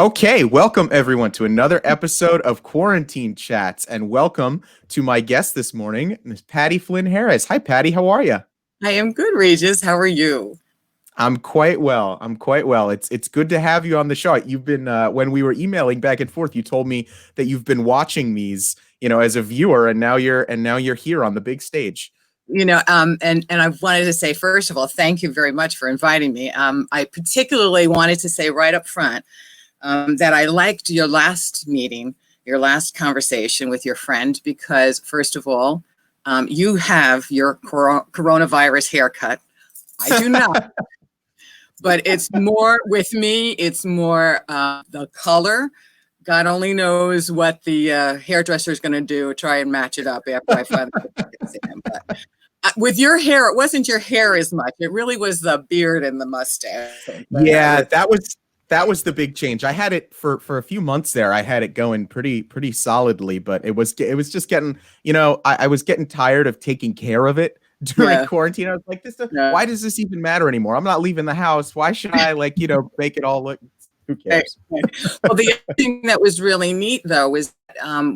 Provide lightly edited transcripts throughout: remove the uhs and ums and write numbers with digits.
Okay, welcome everyone to another episode of Quarantine Chats, and welcome to my guest this morning, Miss Patti Flynn-Harris. Hi, Patti. How are you? I am good, Regis. How are you? I'm quite well. I'm quite well. It's good to have you on the show. You've been when we were emailing back and forth, you told me that you've been watching these, as a viewer, and now you're here on the big stage. And I wanted to say, first of all, thank you very much for inviting me. I particularly wanted to say right up front that I liked your last meeting, your last conversation with your friend, because first of all, you have your coronavirus haircut. I do not. But it's more with me, it's more the color. God only knows what the hairdresser is going to do, try and match it up after I finally see him. But with your hair, it wasn't your hair as much. It really was the beard and the mustache. Yeah, that was the big change. I had it for a few months there. I had it going pretty solidly, but it was just getting, I was getting tired of taking care of it during quarantine. I was like, why does this even matter anymore? I'm not leaving the house. Why should I make it all look? Who cares? Well, the other thing that was really neat though was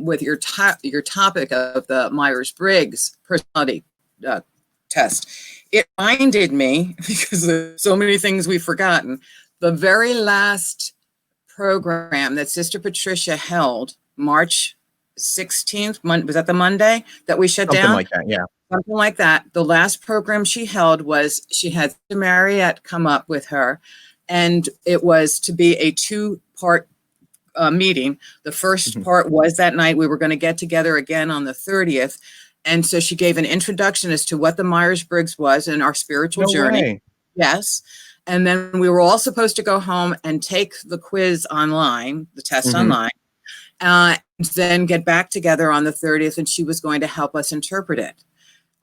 with your topic of the Myers-Briggs personality test. It reminded me, because of so many things we've forgotten, the very last program that Sister Patricia held, March 16th, was that the Monday that we shut down? Something like that, yeah. Something like that. The last program she held was she had Mariette come up with her, and it was to be a two-part meeting. The first part was that night. We were going to get together again on the 30th. And so she gave an introduction as to what the Myers-Briggs was and our spiritual journey. Way. Yes. And then we were all supposed to go home and take the quiz online, the test online, and then get back together on the 30th, and she was going to help us interpret it.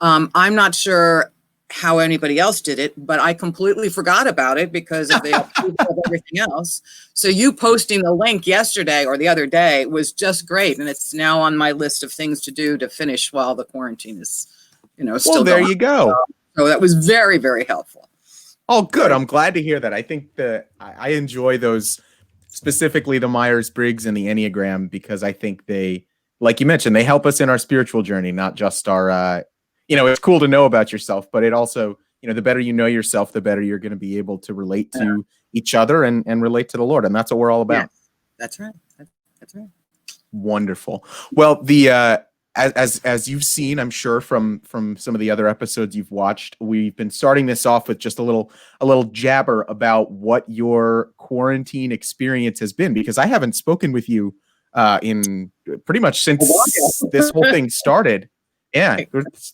I'm not sure how anybody else did it, but I completely forgot about it because of the approval of everything else. So you posting the link yesterday or the other day was just great, and it's now on my list of things to do to finish while the quarantine is, still there going. You go. So that was very, very helpful. Oh, good. I'm glad to hear that. I think I enjoy those, specifically the Myers-Briggs and the Enneagram, because I think they, like you mentioned, they help us in our spiritual journey, not just our, it's cool to know about yourself, but it also, the better you know yourself, the better you're going to be able to relate to each other and relate to the Lord. And that's what we're all about. Yes, that's right. That's right. Wonderful. Well, the as you've seen, I'm sure from some of the other episodes you've watched, we've been starting this off with just a little jabber about what your quarantine experience has been, because I haven't spoken with you in pretty much since this whole thing started. Yeah,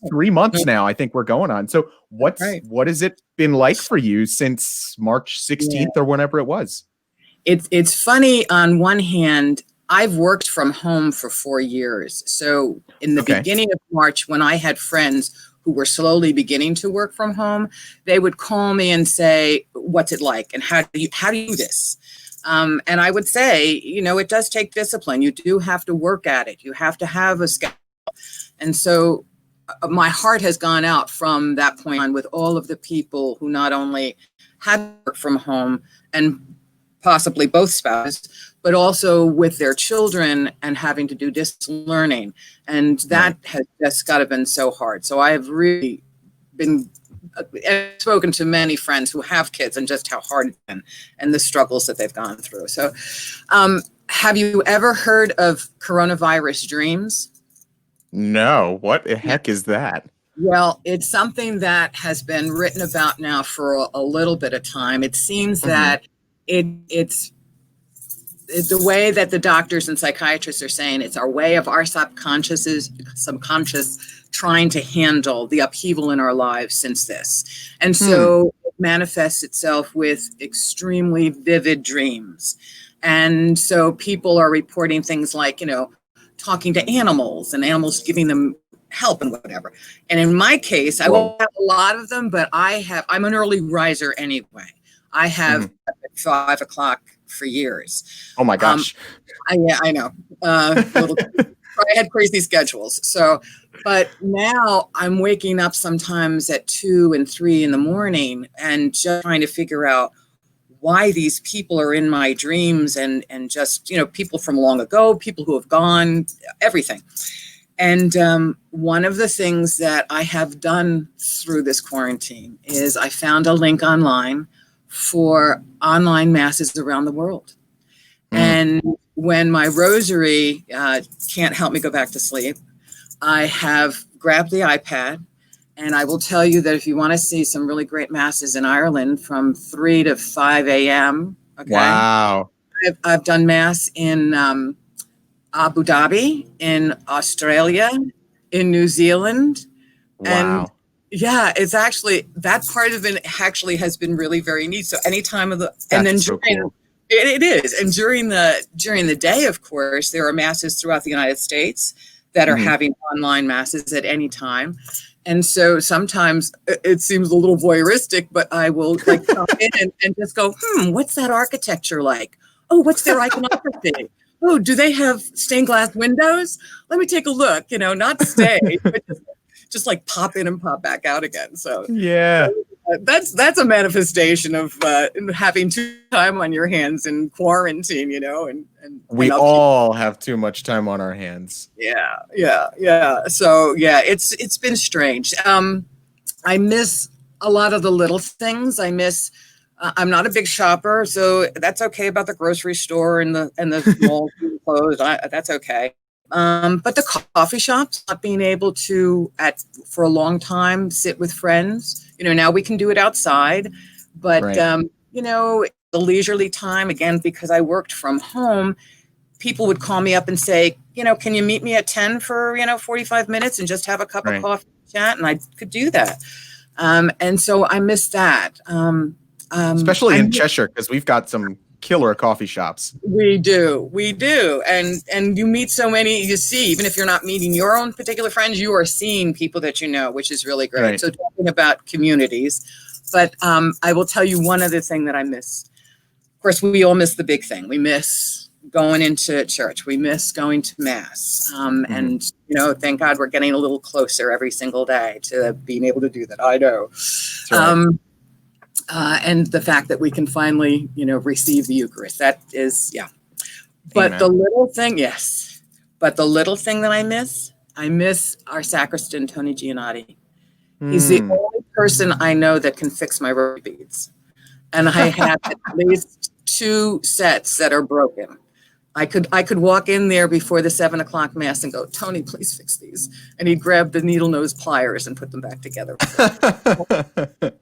3 months now, I think we're going on. So what has it been like for you since March 16th or whenever it was? It's funny. On one hand, I've worked from home for 4 years. So in the beginning of March, when I had friends who were slowly beginning to work from home, they would call me and say, what's it like? And how do you do this? And I would say, it does take discipline. You do have to work at it. You have to have a schedule. And so my heart has gone out from that point on with all of the people who not only had work from home and possibly both spouses, but also with their children and having to do distance learning. And that has just got to been so hard. So I have really spoken to many friends who have kids and just how hard it's been and the struggles that they've gone through. So have you ever heard of coronavirus dreams? No. What the heck is that? Well, it's something that has been written about now for a little bit of time. It seems that it's the way that the doctors and psychiatrists are saying it's our way of our subconscious trying to handle the upheaval in our lives since this. And so it manifests itself with extremely vivid dreams. And so people are reporting things like, talking to animals and animals giving them help and whatever. And in my case, I won't have a lot of them, but I'm an early riser anyway. I have at 5 o'clock for years. Oh my gosh. I know. I had crazy schedules. So, but now I'm waking up sometimes at 2 and 3 in the morning and just trying to figure out why these people are in my dreams, and just, people from long ago, people who have gone, everything. And one of the things that I have done through this quarantine is I found a link online for online masses around the world. And when my rosary can't help me go back to sleep, I have grabbed the iPad, and I will tell you that if you want to see some really great masses in Ireland from 3 to 5 a.m. Okay. Wow. I've done mass in Abu Dhabi, in Australia, in New Zealand. Wow. And yeah, it's actually, that part of it actually has been really very neat. So any time of the, and then so cool. It is. And during the day, of course, there are masses throughout the United States that are having online masses at any time. And so sometimes it seems a little voyeuristic, but I will like come in and just go, what's that architecture like? Oh, what's their iconography? Oh, do they have stained glass windows? Let me take a look, not stay, but just like pop in and pop back out again. So yeah, that's a manifestation of having too time on your hands in quarantine, and we all have too much time on our hands. Yeah. So yeah, it's been strange. I miss a lot of the little things. I miss. I'm not a big shopper, so that's okay about the grocery store and the malls closed. That's okay. But the coffee shops, not being able to for a long time sit with friends. Now we can do it outside, but right. The leisurely time, again, because I worked from home, people would call me up and say, can you meet me at 10 for 45 minutes and just have a cup of coffee and chat, and I could do that. And so I miss that. Especially in Cheshire, because we've got some killer coffee shops. We do. And you meet so many, you see, even if you're not meeting your own particular friends, you are seeing people that you know, which is really great. Right. So talking about communities, but I will tell you one other thing that I miss. Of course, we all miss the big thing. We miss going into church. We miss going to mass. And, thank God we're getting a little closer every single day to being able to do that. I know. Right. And the fact that we can finally, receive the Eucharist, that is, yeah. But the little thing, yes. But the little thing that I miss our sacristan, Tony Giannotti. He's the only person I know that can fix my rosary beads. And I have at least 2 sets that are broken. I could walk in there before the 7 o'clock mass and go, Tony, please fix these. And he'd grab the needle nose pliers and put them back together.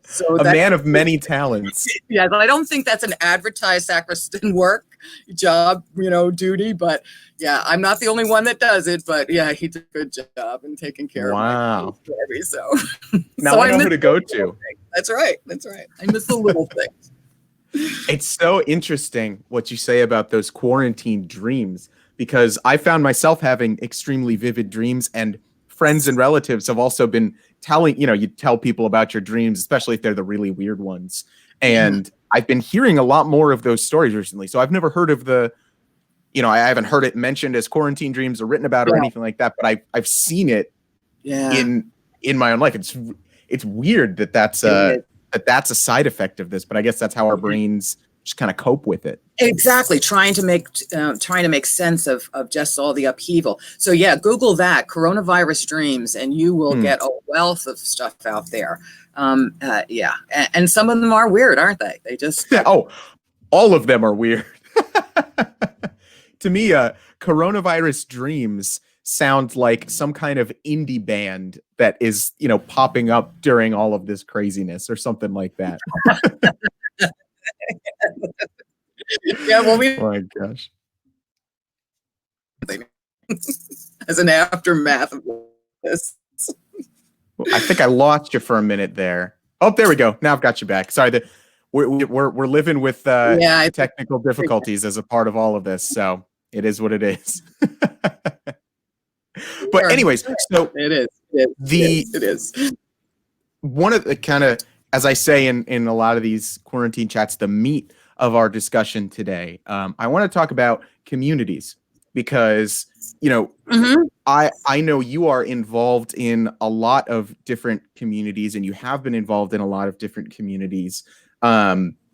So a man of many talents. Yeah, but I don't think that's an advertised sacristan job, duty. But yeah, I'm not the only one that does it. But yeah, he did a good job in taking care of my baby. So now I know who to go to. That's right. I miss the little things. It's so interesting what you say about those quarantine dreams, because I found myself having extremely vivid dreams, and friends and relatives have also been telling, you tell people about your dreams, especially if they're the really weird ones. And I've been hearing a lot more of those stories recently. So I've never heard of I haven't heard it mentioned as quarantine dreams or written about or anything like that, but I've seen it in my own life. It's weird that's that's a side effect of this, but I guess that's how our brains just kind of cope with it. Exactly. Trying to make sense of just all the upheaval. So yeah, Google that, coronavirus dreams, and you will get a wealth of stuff out there. And some of them are weird, aren't they? They just all of them are weird. To me, coronavirus dreams sound like some kind of indie band that is, popping up during all of this craziness or something like that. Yeah, well, oh my gosh. As an aftermath of this. I think I lost you for a minute there. Oh, there we go. Now I've got you back. Sorry, we're living with technical difficulties as a part of all of this, so it is what it is. But anyways, so it is. One of the kind of, as I say in a lot of these quarantine chats, the meat of our discussion today, I want to talk about communities, because I know you are involved in a lot of different communities, and you have been involved in a lot of different communities.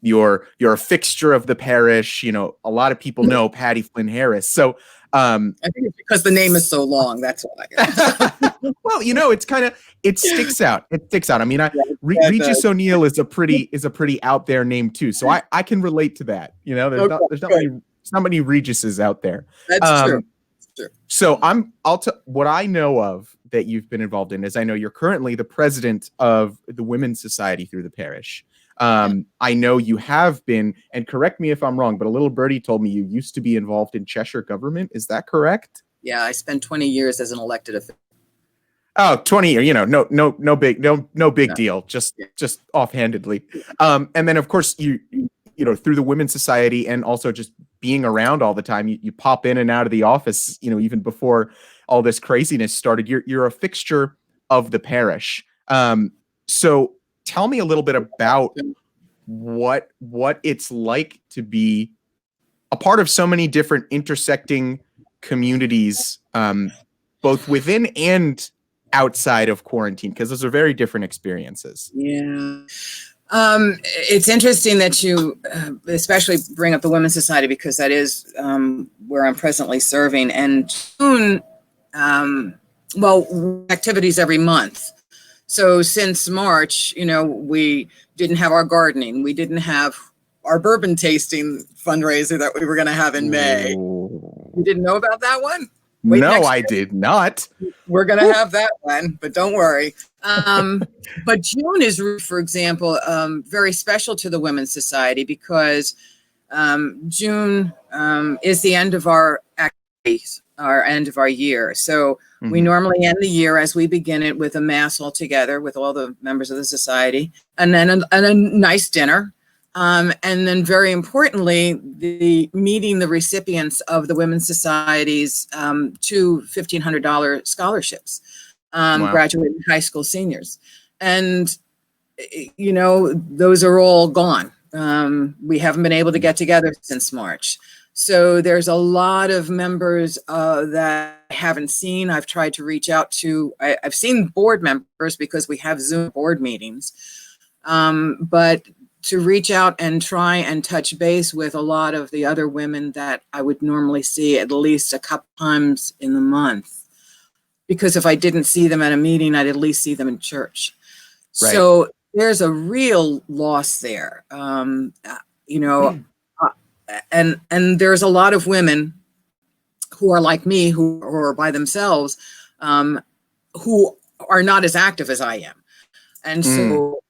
you're a fixture of the parish. You know, a lot of people know Patti Flynn-Harris. So I think it's because the name is so long. That's why. well, you know, it sticks out. It sticks out. I mean, Regis O'Neill is a pretty out there name too. So I can relate to that. You know, there's not many Regises out there. That's true. So what I know of that you've been involved in is I know you're currently the president of the Women's Society through the parish. I know you have been, and correct me if I'm wrong, but a little birdie told me you used to be involved in Cheshire government. Is that correct? Yeah, I spent 20 years as an elected official. Oh, 20 years, you know, no big deal, just offhandedly. And then of course you know, through the Women's Society and also just being around all the time, you pop in and out of the office, you know, even before all this craziness started. You're a fixture of the parish. So tell me a little bit about what it's like to be a part of so many different intersecting communities, both within and outside of quarantine, because those are very different experiences. Yeah. It's interesting that you especially bring up the Women's Society, because that is where I'm presently serving. And June, activities every month. So since March, you know, we didn't have our gardening. We didn't have our bourbon tasting fundraiser that we were going to have in May. You didn't know about that one? No, I did not. We're going to have that one, but don't worry. But June is, for example, very special to the Women's Society, because June is the end of our activities, our end of our year. So we normally end the year as we begin it with a mass all together with all the members of the society, and then a nice dinner. And then very importantly, meeting the recipients of the Women's Society's two $1,500 scholarships, graduating high school seniors. And, you know, those are all gone. We haven't been able to get together since March. So there's a lot of members that I haven't seen. I've tried to reach out to, I've seen board members because we have Zoom board meetings, but to reach out and try and touch base with a lot of the other women that I would normally see at least a couple times in the month. Because if I didn't see them at a meeting, I'd at least see them in church. Right. So there's a real loss there, you know, and there's a lot of women who are like me, who are by themselves, who are not as active as I am. And so,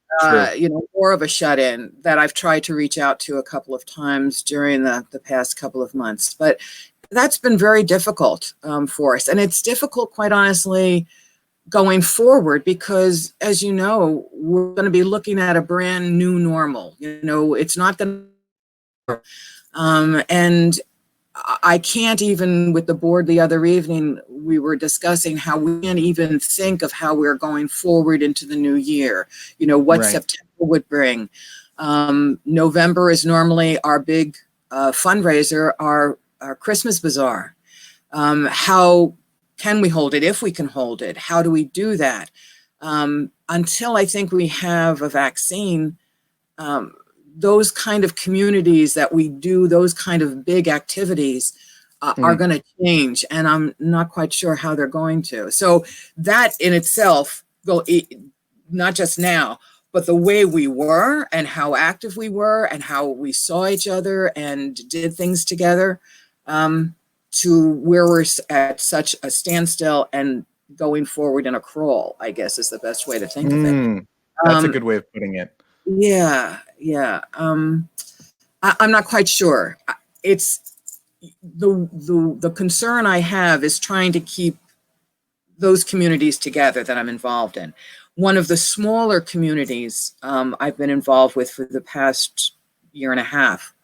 you know, more of a shut-in that I've tried to reach out to a couple of times during the past couple of months. But that's been very difficult for us. And it's difficult, quite honestly, going forward, because, as you know, we're going to be looking at a brand new normal. You know, it's not the and I can't even, with the board the other evening, we were discussing how we can't even think of how we're going forward into the new year. You know, what September would bring. November is normally our big fundraiser, our Christmas bazaar. How can we hold it, if we can hold it? How do we do that? Until I think we have a vaccine, those kind of communities that we do, those kind of big activities are going to change. And I'm not quite sure how they're going to. So that in itself, not just now, but the way we were and how active we were and how we saw each other and did things together, to where we're at such a standstill and going forward in a crawl, I guess is the best way to think of it. That's a good way of putting it. Yeah. I'm not quite sure. It's the concern I have is trying to keep those communities together that I'm involved in. One of the smaller communities I've been involved with for the past year and a half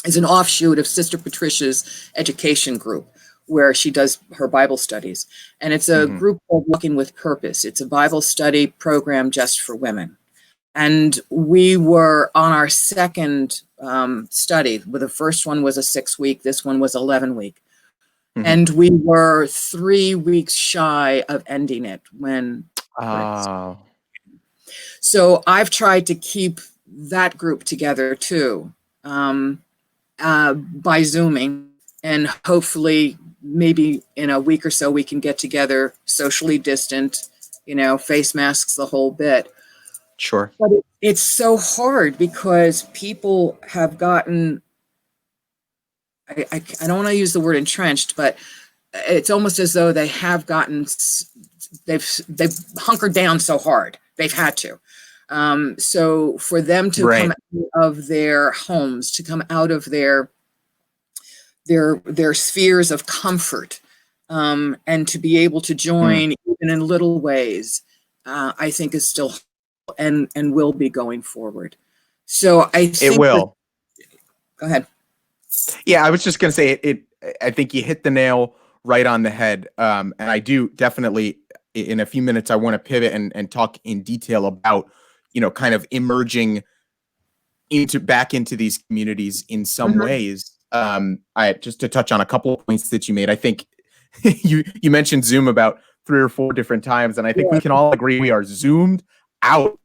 is an offshoot of Sister Patricia's education group, where she does her Bible studies. And it's a group called Walking with Purpose. It's a Bible study program just for women. And we were on our second study. The first one was a 6-week. This one was 11-week. And we were 3 weeks shy of ending it when. So I've tried to keep that group together too, by Zooming, and hopefully maybe in a week or so we can get together socially distant, face masks, the whole bit. Sure. But it's so hard because people have gotten, I don't want to use the word entrenched, but it's almost as though they have gotten, they've hunkered down so hard. They've had to. So for them to come out of their homes, to come out of their spheres of comfort, and to be able to join even in little ways, I think is still and will be going forward. So I think it will. Go ahead. Yeah, I was just going to say it. I think you hit the nail right on the head. And I do definitely, in a few minutes, I want to pivot and talk in detail about, kind of emerging back into these communities in some ways. I just to touch on a couple of points that you made. I think you mentioned Zoom about 3 or 4 different times, and I think we can all agree we are zoomed out.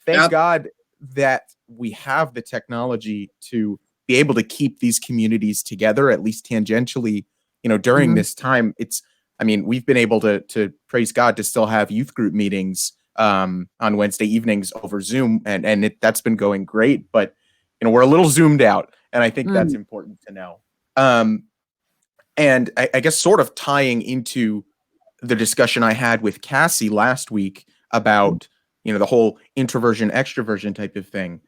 Thank God that we have the technology to be able to keep these communities together, at least tangentially, during this time. We've been able to praise God to still have youth group meetings on Wednesday evenings over Zoom, and that's been going great, but we're a little zoomed out, and I think that's important to know. And I guess sort of tying into the discussion I had with Cassie last week about the whole introversion extroversion type of thing.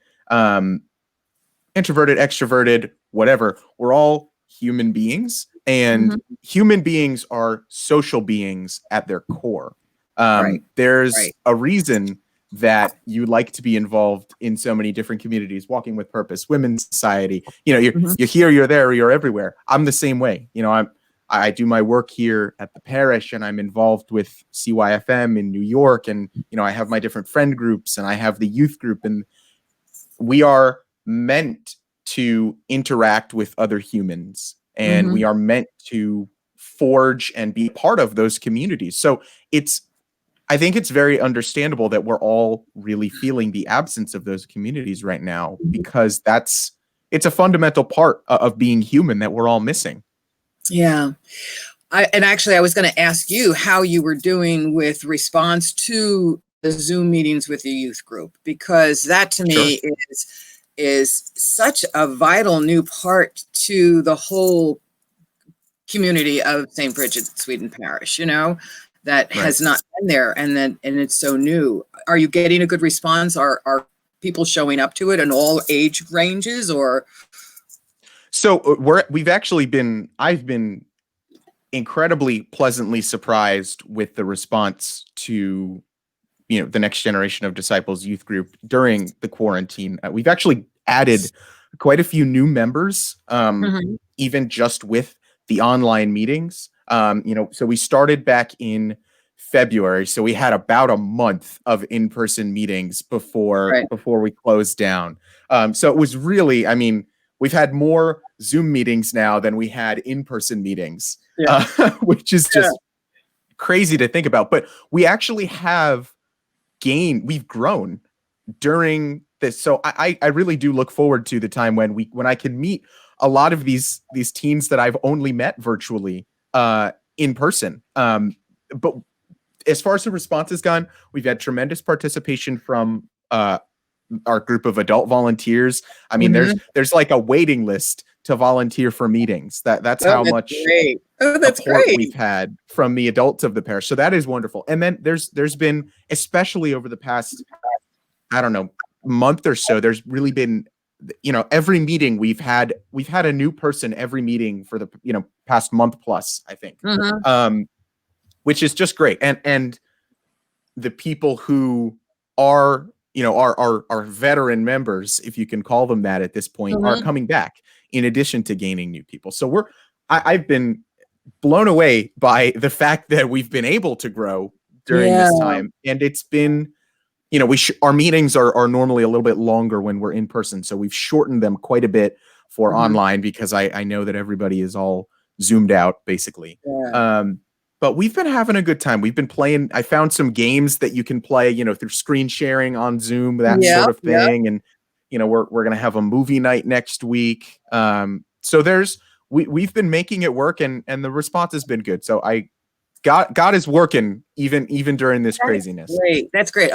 Introverted, extroverted, whatever, we're all human beings, and human beings are social beings at their core. There's a reason that you like to be involved in so many different communities: Walking with Purpose, Women's Society. You're here, you're there, you're everywhere. I'm the same way. I do my work here at the Parish, and I'm involved with CYFM in New York, and I have my different friend groups, and I have the youth group, and we are meant to interact with other humans, and we are meant to forge and be part of those communities. So I think it's very understandable that we're all really feeling the absence of those communities right now, because it's a fundamental part of being human that we're all missing. Yeah. I was going to ask you how you were doing with response to the Zoom meetings with the youth group, because that to me is such a vital new part to the whole community of St. Bridget Sweden Parish, that has not been there, and it's so new. Are you getting a good response? Are people showing up to it in all age ranges, or? So I've been incredibly pleasantly surprised with the response to, the Next Generation of Disciples youth group during the quarantine. We've actually added quite a few new members, even just with the online meetings. So we started back in February. So we had about a month of in-person meetings before we closed down. So it was really, we've had more Zoom meetings now than we had in-person meetings, which is just crazy to think about. But we actually we've grown during this. So I really do look forward to the time when I can meet a lot of these teens that I've only met virtually in person. But as far as the response has gone, we've had tremendous participation from our group of adult volunteers. There's like a waiting list to volunteer for meetings. That's how much support we've had from the adults of the parish. So that is wonderful. And then there's been, especially over the past, month or so, there's really been, every meeting we've had a new person every meeting for the past month plus, I think, which is just great. And the people who are our veteran members, if you can call them that at this point, are coming back in addition to gaining new people. So I've been blown away by the fact that we've been able to grow during this time. And it's been, our meetings are normally a little bit longer when we're in person. So we've shortened them quite a bit for online, because I know that everybody is all zoomed out basically. But we've been having a good time. We've been playing. I found some games that you can play, through screen sharing on Zoom, that Yeah, sort of yeah. thing. And we're gonna have a movie night next week. So we've been making it work, and the response has been good. So God is working even during this craziness. Great. That's great.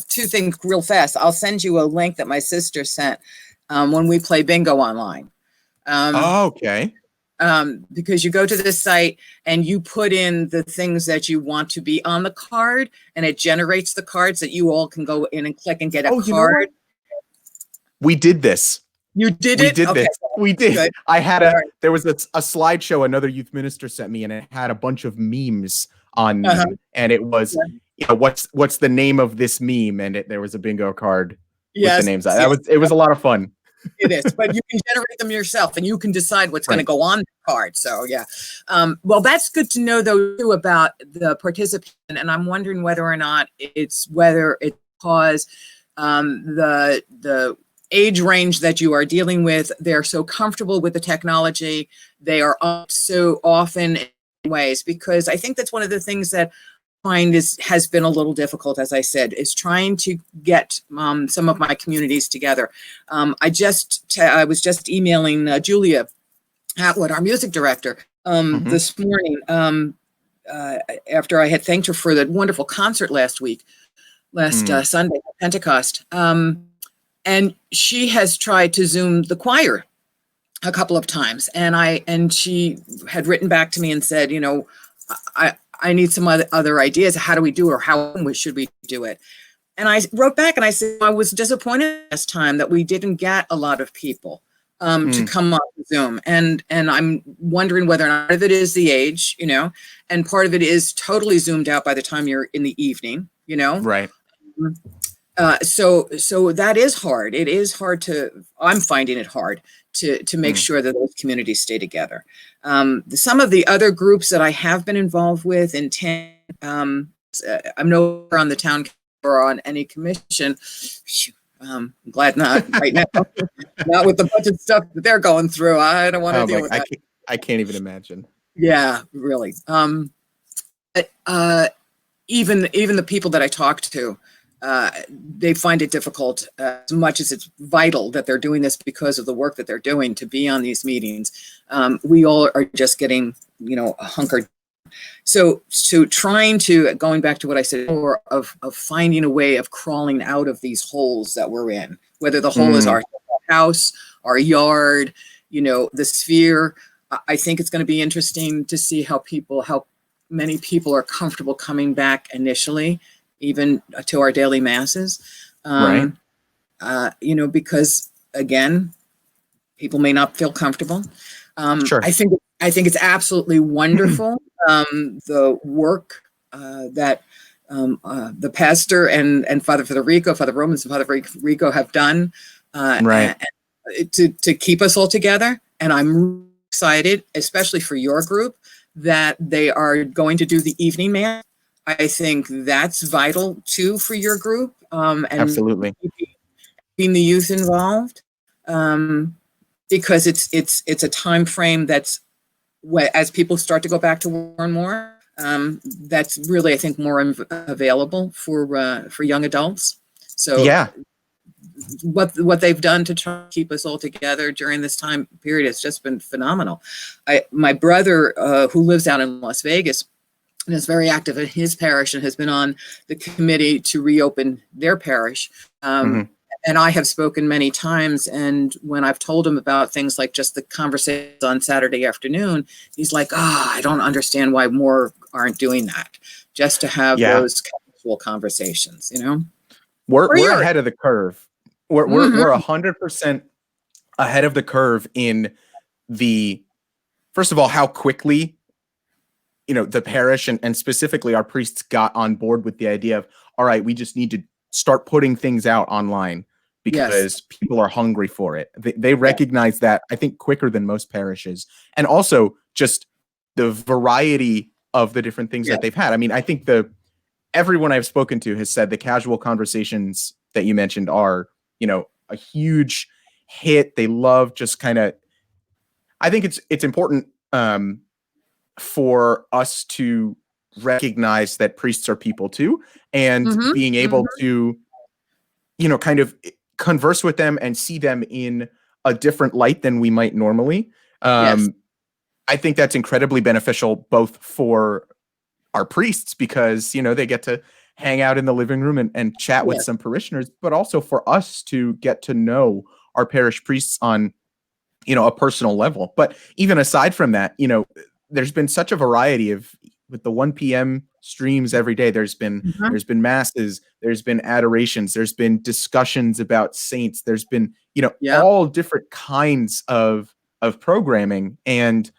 Two things real fast. I'll send you a link that my sister sent when we play bingo online. Okay. Because you go to this site and you put in the things that you want to be on the card, and it generates the cards that you all can go in and click and get a card. We did this. You did we it? did okay. this. We did. Good. I had there was a slideshow another youth minister sent me, and it had a bunch of memes on them, and it was, what's the name of this meme? And there was a bingo card with the names. It was a lot of fun. It is, but you can generate them yourself, and you can decide what's going to go on the card. So yeah, well, that's good to know though too about the participant. And I'm wondering whether it's because the age range that you are dealing with, they're so comfortable with the technology, they are so often in ways, because I think that's one of the things that has been a little difficult, as I said, is trying to get some of my communities together. I was just emailing Julia Atwood, our music director, this morning after I had thanked her for the wonderful concert last Sunday, Pentecost. And she has tried to Zoom the choir a couple of times, and she had written back to me and said, I need some other ideas. How do we do it, or how should we do it? And I wrote back and I said, I was disappointed last time that we didn't get a lot of people to come on Zoom. And I'm wondering whether or not part of it is the age, and part of it is totally zoomed out by the time you're in the evening, Right. So that is hard. It is hard I'm finding it hard to make sure that those communities stay together. Some of the other groups that I have been involved with I'm no longer on the town or on any commission. I'm glad not right now. Not with the budget stuff that they're going through. I don't want to deal with that. I can't even imagine. Yeah, really. Even the people that I talked to, they find it difficult as much as it's vital that they're doing this because of the work that they're doing to be on these meetings. We all are just getting, hunkered. So going back to what I said before of finding a way of crawling out of these holes that we're in, whether the hole is our house, our yard, the sphere. I think it's going to be interesting to see how many people are comfortable coming back initially, even to our daily masses, right? Because again, people may not feel comfortable. Sure. I think it's absolutely wonderful the work that the pastor and Father Romans and Father Federico have done right to keep us all together. And I'm excited, especially for your group, that they are going to do the evening mass. I think that's vital too for your group, and absolutely keeping the youth involved, because it's a time frame that's as people start to go back to more and more. That's really, I think, more available for young adults. So yeah, what they've done to try to keep us all together during this time period has just been phenomenal. My brother, who lives out in Las Vegas, and is very active in his parish and has been on the committee to reopen their parish. And I have spoken many times, and when I've told him about things like just the conversations on Saturday afternoon, he's like, I don't understand why more aren't doing that, just to have those casual conversations, We're ahead of the curve. We're 100% ahead of the curve in first of all, how quickly the parish and specifically our priests got on board with the idea of, all right, we just need to start putting things out online because people are hungry for it. They recognize that, I think, quicker than most parishes. And also just the variety of the different things that they've had. I mean, I think everyone I've spoken to has said the casual conversations that you mentioned are, a huge hit. They love just kind of, I think it's important for us to recognize that priests are people too, and Mm-hmm. being able to, kind of converse with them and see them in a different light than we might normally. Yes. I think that's incredibly beneficial both for our priests because, they get to hang out in the living room and chat with Yes. some parishioners, but also for us to get to know our parish priests on, a personal level. But even aside from that, there's been such a variety with the 1 p.m. streams every day. There's been masses, there's been adorations, there's been discussions about saints, there's been, all different kinds of programming. And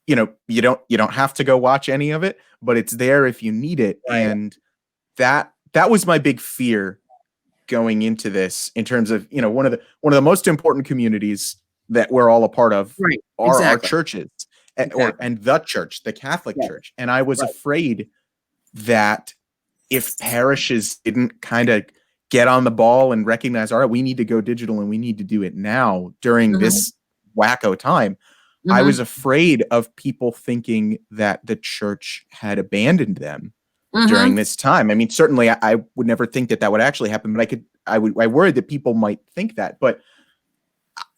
you don't have to go watch any of it, but it's there if you need it. Right. And that was my big fear going into this, in terms of, one of the most important communities that we're all a part of are our churches, and the church, the Catholic Church. And I was afraid that if parishes didn't kind of get on the ball and recognize, all right, we need to go digital and we need to do it now during this wacko time, I was afraid of people thinking that the church had abandoned them during this time. I mean, certainly I would never think that would actually happen, but I worried that people might think that. But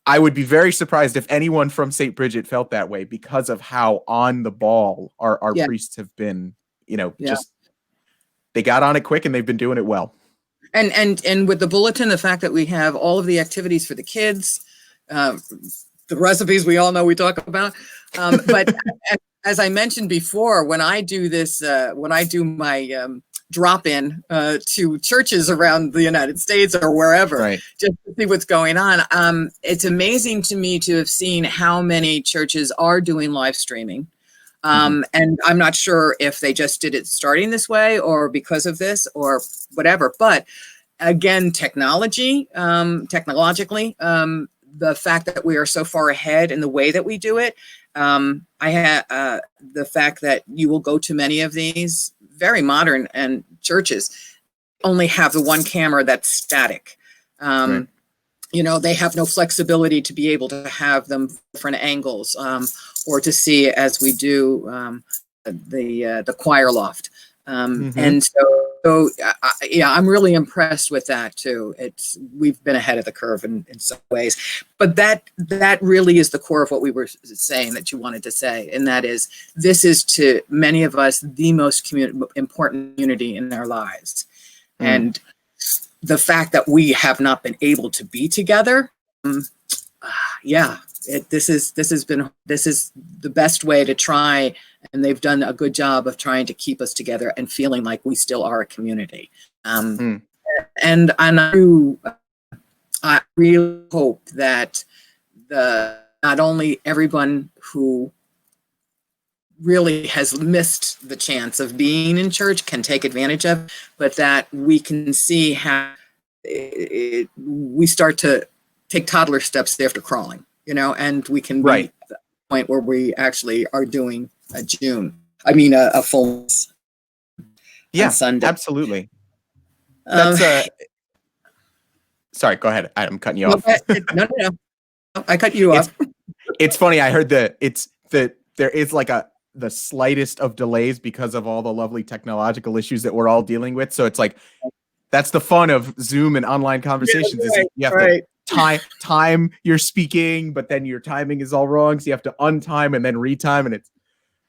I would be very surprised if anyone from St. Bridget felt that way, because of how on the ball our priests have been. Just they got on it quick and they've been doing it well. And with the bulletin, the fact that we have all of the activities for the kids, the recipes we all know we talk about. But as I mentioned before, when I do this, when I do my drop-in to churches around the United States or wherever, just to see what's going on, it's amazing to me to have seen how many churches are doing live streaming. And I'm not sure if they just did it starting this way or because of this or whatever. But again, technologically, the fact that we are so far ahead in the way that we do it, I had the fact that you will go to many of these very modern and churches only have the one camera that's static. They have no flexibility to be able to have them different angles, or to see, as we do, the choir loft. And so I'm really impressed with that too. We've been ahead of the curve in some ways, but that really is the core of what we were saying that you wanted to say. And that is, this is to many of us, the most important community in our lives. And the fact that we have not been able to be together. This is the best way to try. And they've done a good job of trying to keep us together and feeling like we still are a community. And I really hope that not only everyone who really has missed the chance of being in church can take advantage of, but that we can see how we start to take toddler steps after crawling, and we can be at the point where we actually are doing a full on Sunday. Absolutely. That's sorry, go ahead. I'm cutting you off. No. I cut you off. It's funny. I heard there is like the slightest of delays because of all the lovely technological issues that we're all dealing with. So it's like, that's the fun of Zoom and online conversations. You have to time you're speaking, but then your timing is all wrong. So you have to untime and then retime. And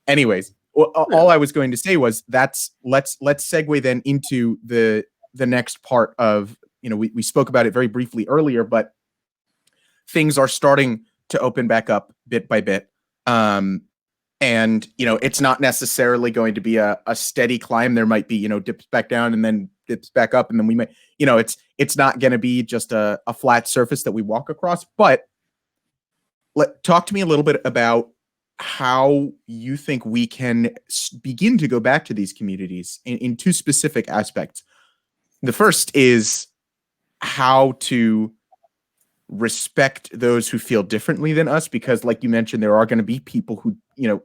anyways, all I was going to say was let's segue then into the next part of, we spoke about it very briefly earlier, but things are starting to open back up bit by bit. And, it's not necessarily going to be a steady climb. There might be, dips back down and then dips back up. And then we might, it's not going to be just a flat surface that we walk across. But talk to me a little bit about how you think we can begin to go back to these communities in two specific aspects. The first is how to respect those who feel differently than us, because like you mentioned, there are going to be people who,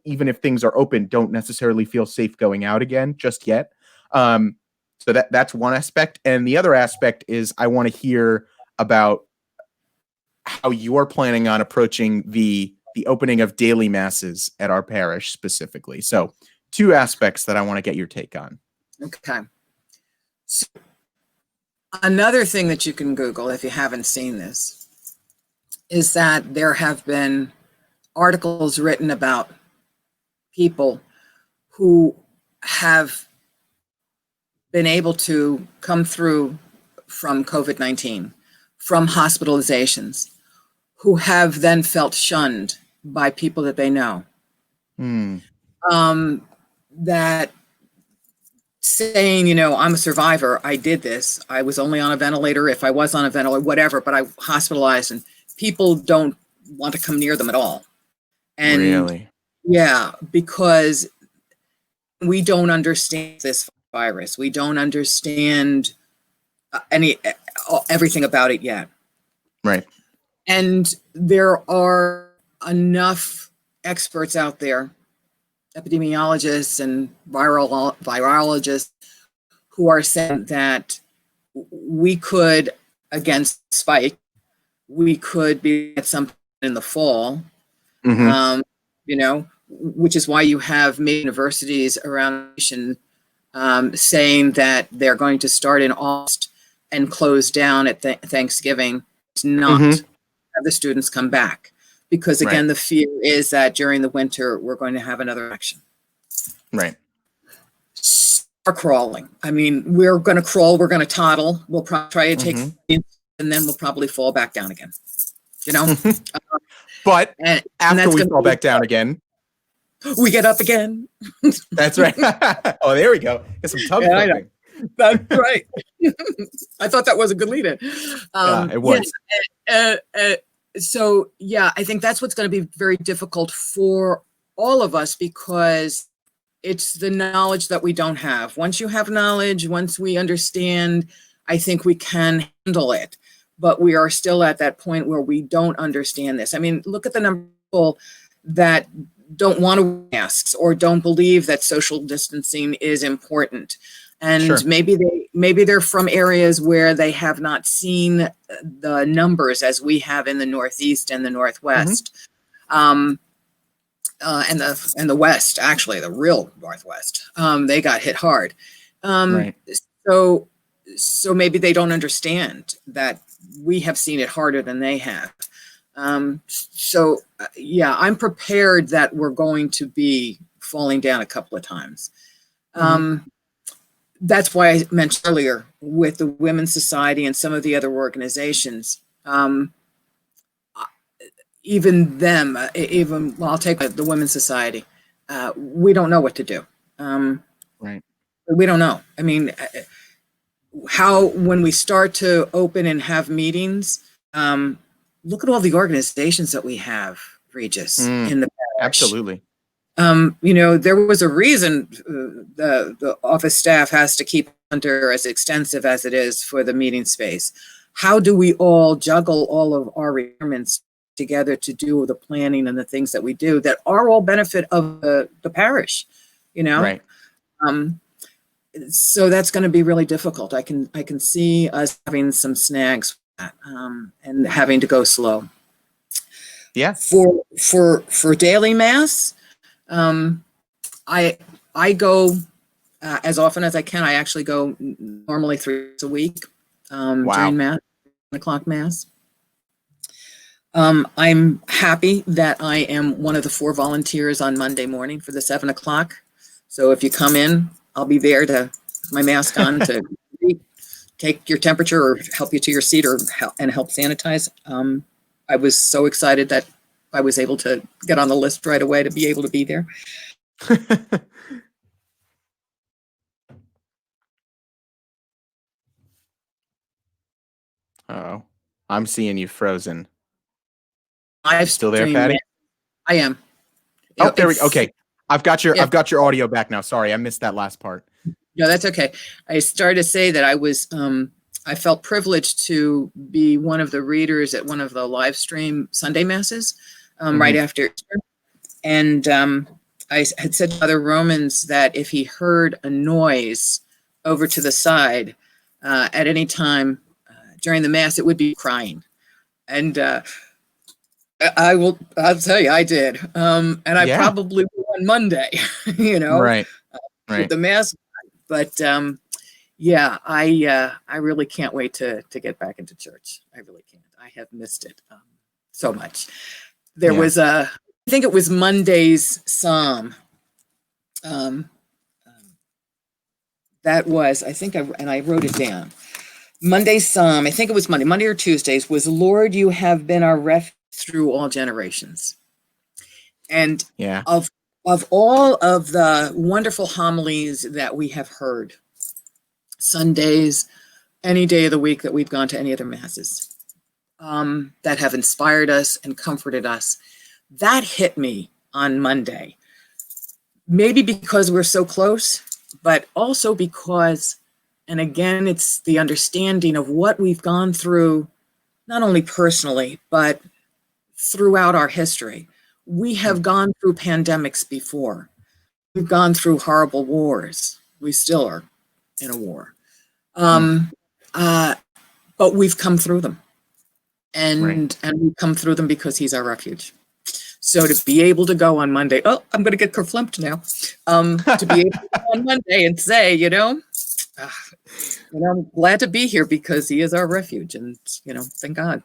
even if things are open, don't necessarily feel safe going out again just yet. So that's one aspect. And the other aspect is I want to hear about how you're planning on approaching the opening of daily masses at our parish specifically. So two aspects that I want to get your take on. Okay. So another thing that you can Google if you haven't seen this is that there have been articles written about people who have been able to come through from COVID-19, from hospitalizations, who have then felt shunned by people that they know. That saying, you know, I'm a survivor, I did this, I was only on a ventilator, if I was on a ventilator, whatever, but I hospitalized, and people don't want to come near them at all. And really? Yeah, because we don't understand this virus. We don't understand everything about it yet. Right. And there are enough experts out there, epidemiologists and virologists, who are saying that we could, against spike, we could be at something in the fall, you know, which is why you have major universities around the nation saying that they're going to start in August and close down at Thanksgiving to not have the students come back. Because again, the fear is that during the winter, we're going to have another election. Right. Start crawling. I mean, we're going to crawl, we're going to toddle. We'll probably try to take, and then we'll probably fall back down again, you know? But after we fall back down again, we get up again. That's right. Oh, there we go. Get some tub thumping. That's right. I thought that was a good lead-in. Yeah, it was. So, yeah, I think that's what's going to be very difficult for all of us, because it's the knowledge that we don't have. Once you have knowledge, once we understand, I think we can handle it. But we are still at that point where we don't understand this. I mean, look at the number of people that don't want to wear masks or don't believe that social distancing is important. And maybe they're from areas where they have not seen the numbers as we have in the Northeast and the Northwest, and the West, actually, the real Northwest. They got hit hard. So maybe they don't understand that we have seen it harder than they have. Yeah, I'm prepared that we're going to be falling down a couple of times. That's why I mentioned earlier with the Women's Society and some of the other organizations, even them, well, I'll take the Women's Society. We don't know what to do. We don't know. I mean, when we start to open and have meetings, look at all the organizations that we have, Regis, in the parish. Absolutely. You know, there was a reason the office staff has to keep under as extensive as it is for the meeting space. How do we all juggle all of our requirements together to do the planning and the things that we do that are all benefit of the parish, you know? Right. So that's going to be really difficult. I can see us having some snags with that, and having to go slow. Yeah. For daily mass, I go as often as I can. I actually go normally 3 days a week during mass, 7 o'clock mass. I'm happy that I am one of the 4 volunteers on Monday morning for the 7 o'clock. So if you come in, I'll be there to with my mask on to take your temperature or help you to your seat and help sanitize. I was so excited that I was able to get on the list right away to be able to be there. Oh, I'm seeing you frozen. I'm still there, Patti? I am. Oh, there we go. Okay. I've got your audio back now. Sorry, I missed that last part. No, that's okay. I started to say that I was I felt privileged to be one of the readers at one of the live stream Sunday masses right after Easter. And I had said to other Romans that if he heard a noise over to the side at any time during the mass, it would be crying. And I'll tell you, I did. And I probably on Monday, you know, Right. with Right. the mask. But yeah, I really can't wait to get back into church. I really can't. I have missed it so much. There Yeah. was I think it was Monday's psalm. That was, I think, I wrote it down. Monday's psalm, I think it was Monday or Tuesdays, was, Lord, you have been our refuge through all generations. And Yeah. of all of the wonderful homilies that we have heard, Sundays, any day of the week that we've gone to any other masses, that have inspired us and comforted us, that hit me on Monday. Maybe because we're so close, but also because, and again, it's the understanding of what we've gone through, not only personally, but throughout our history. We have gone through pandemics before. We've gone through horrible wars. We still are in a war. But we've come through them. And we've come through them because he's our refuge. So to be able to go on Monday, I'm going to get kerflumped now. To be able to go on Monday and say, I'm glad to be here because he is our refuge, and thank God.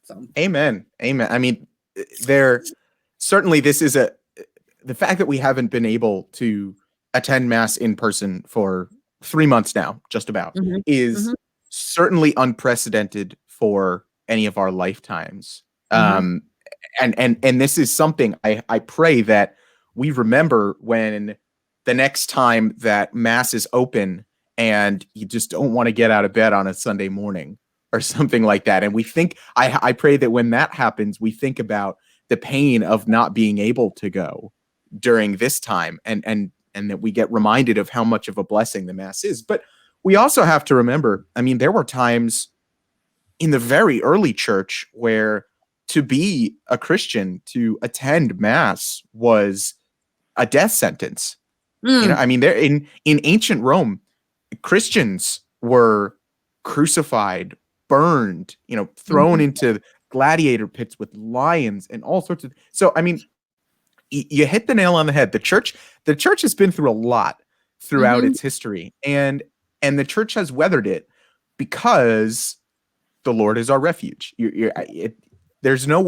So. Amen. Amen. I mean, certainly this is the fact that we haven't been able to attend mass in person for 3 months now, just about, is certainly unprecedented for any of our lifetimes. And this is something I pray that we remember when the next time that mass is open and you just don't want to get out of bed on a Sunday morning or something like that. And we think, I pray that when that happens, we think about the pain of not being able to go during this time, and that we get reminded of how much of a blessing the mass is. But we also have to remember, I mean, there were times in the very early church where to be a Christian, to attend mass, was a death sentence. I mean, there in ancient Rome, Christians were crucified, burned, thrown into gladiator pits with lions and all sorts of. So, I mean, you hit the nail on the head. The church has been through a lot throughout its history, and the church has weathered it because the Lord is our refuge. There's no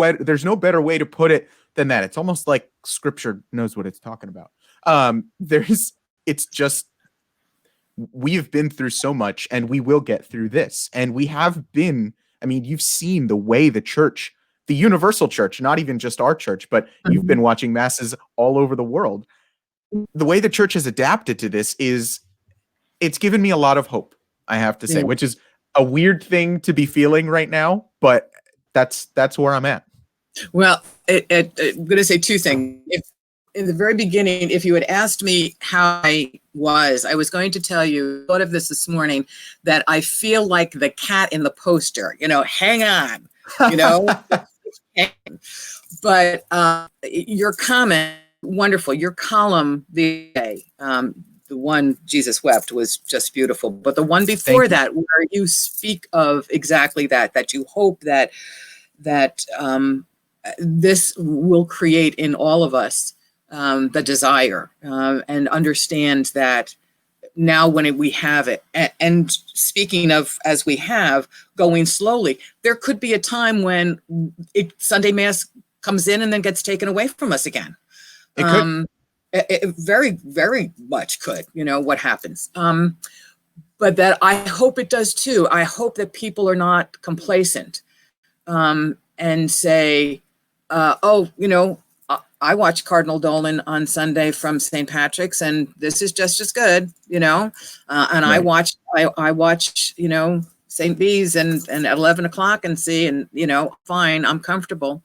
better way to put it than that. It's almost like Scripture knows what it's talking about. It's just, we've been through so much, and we will get through this. And we have been, I mean, you've seen the way the church, the universal church, not even just our church, but you've been watching masses all over the world. The way the church has adapted to this it's given me a lot of hope, I have to say, which is a weird thing to be feeling right now, but that's where I'm at. Well, I'm going to say two things. In the very beginning, if you had asked me how I was going to tell you, I thought of this morning, that I feel like the cat in the poster, hang on, But your comment, wonderful. Your column the one, Jesus Wept, was just beautiful. But the one before that, where you speak of exactly that you hope that this will create in all of us the desire, and understand that now when we have it, and speaking of, as we have, going slowly, there could be a time when Sunday Mass comes in and then gets taken away from us again. It could. It very, very much could, what happens. But that I hope it does too. I hope that people are not complacent and say, I watch Cardinal Dolan on Sunday from St. Patrick's, and this is just as good, and I watch, St. B's and at 11 o'clock and see, and, fine, I'm comfortable.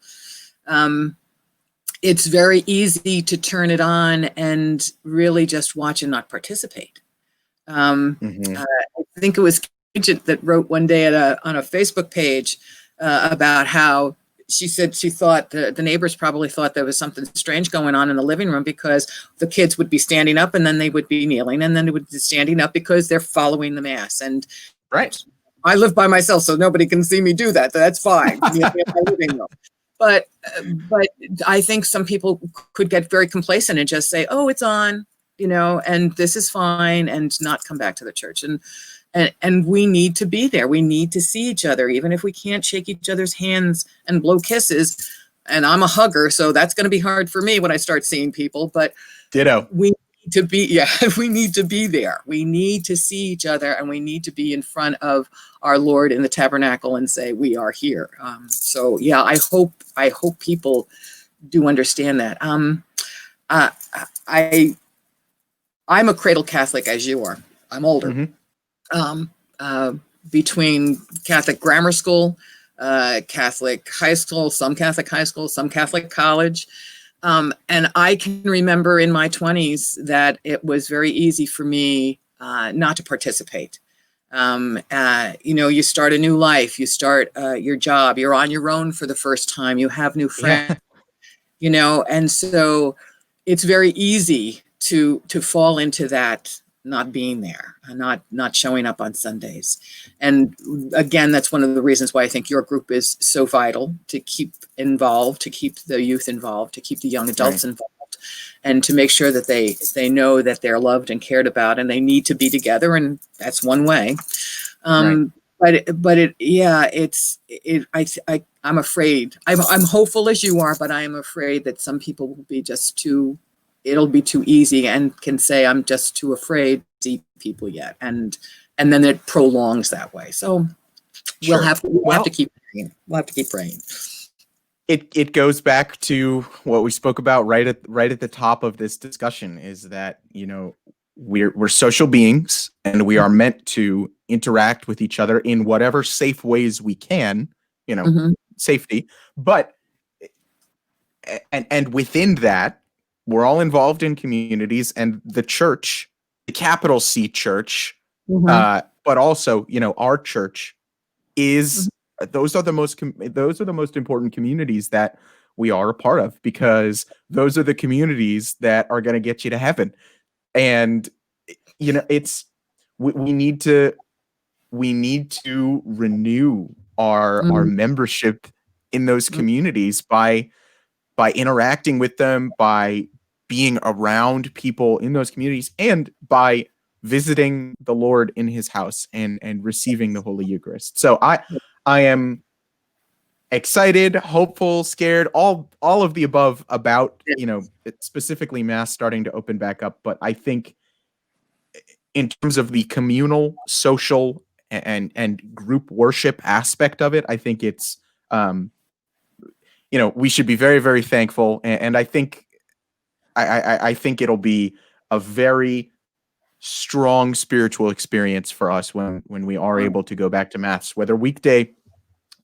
It's very easy to turn it on and really just watch and not participate. I think it was Agent that wrote one day on a Facebook page about how she said she thought the neighbors probably thought there was something strange going on in the living room, because the kids would be standing up and then they would be kneeling and then they would be standing up because they're following the Mass. And right. I live by myself, so nobody can see me do that. That's fine. In my living room. but I think some people could get very complacent and just say, "Oh, it's on," and this is fine, and not come back to the church. And we need to be there. We need to see each other, even if we can't shake each other's hands and blow kisses. And I'm a hugger, so that's going to be hard for me when I start seeing people. But ditto. We need to be, we need to be there. We need to see each other, and we need to be in front of our Lord in the tabernacle and say, "We are here." So yeah, I hope people do understand that. I'm a cradle Catholic, as you are. I'm older. Mm-hmm. Between Catholic grammar school, Catholic high school, some Catholic high school, some Catholic college. And I can remember in my 20s that it was very easy for me not to participate. You start a new life, you start your job, you're on your own for the first time, you have new friends, and so it's very easy to fall into that, not being there, not showing up on Sundays. And again, that's one of the reasons why I think your group is so vital, to keep involved, to keep the youth involved, to keep the young adults involved, and to make sure that they know that they're loved and cared about, and they need to be together. And that's one way. I'm afraid, I'm hopeful as you are, but I am afraid that some people will be it'll be too easy and can say, "I'm just too afraid to see people yet." And then it prolongs that way. So we'll have to keep praying. We'll have to keep praying. It goes back to what we spoke about right at the top of this discussion, is that, we're social beings, and we are meant to interact with each other in whatever safe ways we can, mm-hmm. safety. But and within that, we're all involved in communities, and the church, the capital C church, mm-hmm. But also, our church is, mm-hmm. those are the most important communities that we are a part of, because those are the communities that are going to get you to heaven. And, it's, we need to renew our, mm-hmm. our membership in those communities by interacting with them, by being around people in those communities, and by visiting the Lord in his house and receiving the Holy Eucharist. So I am excited, hopeful, scared, all of the above about, specifically Mass starting to open back up. But I think in terms of the communal, social, and group worship aspect of it, I think it's, we should be very, very thankful. And I think, I think it'll be a very strong spiritual experience for us when we are able to go back to Mass, whether weekday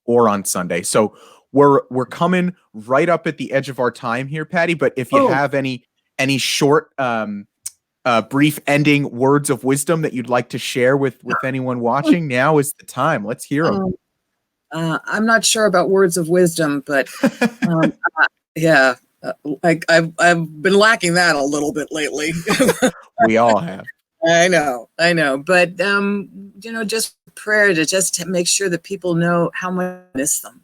or on Sunday. So we're coming right up at the edge of our time here, Patti. But if you have any short, brief ending words of wisdom that you'd like to share with anyone watching, now is the time. Let's hear them. I'm not sure about words of wisdom, but yeah. I've been lacking that a little bit lately. We all have. I know. But just prayer to make sure that people know how much I miss them,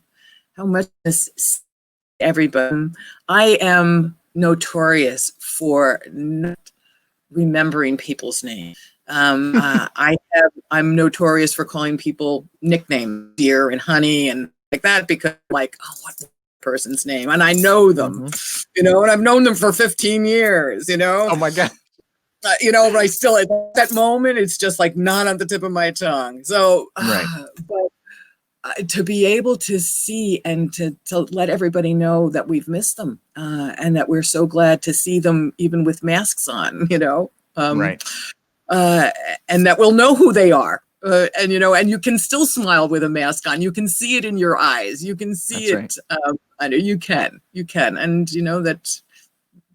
how much I miss everybody. I am notorious for not remembering people's names. I'm notorious for calling people nicknames, dear and honey and like that, because what person's name, and I know them, mm-hmm. And I've known them for 15 years, Oh my God. But I still, at that moment, it's just not on the tip of my tongue. So, but to be able to see and to let everybody know that we've missed them, and that we're so glad to see them even with masks on, and that we'll know who they are. And you can still smile with a mask on. You can see it in your eyes. You can see it. Right. I know you can, and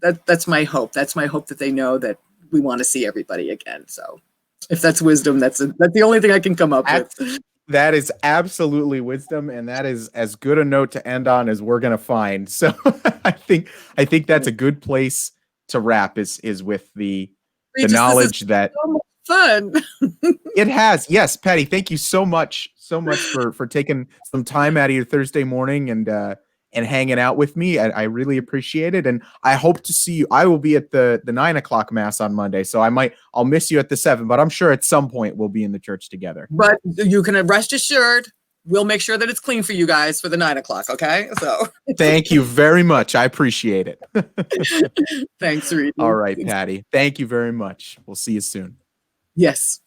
that's my hope. That's my hope, that they know that we want to see everybody again. So, if that's wisdom, that's the only thing I can come up with. That is absolutely wisdom, and that is as good a note to end on as we're gonna find. So, I think that's a good place to wrap. Is with the knowledge that. So much fun. It has. Yes, Patti, thank you so much for taking some time out of your Thursday morning and and hanging out with me. I really appreciate it. And I hope to see you. I will be at the 9 o'clock mass on Monday. So I'll miss you at the 7, but I'm sure at some point we'll be in the church together. But you can rest assured, we'll make sure that it's clean for you guys for the 9 o'clock. Okay. So thank you very much. I appreciate it. Thanks, Reed. All right, Patti. Thank you very much. We'll see you soon. Yes.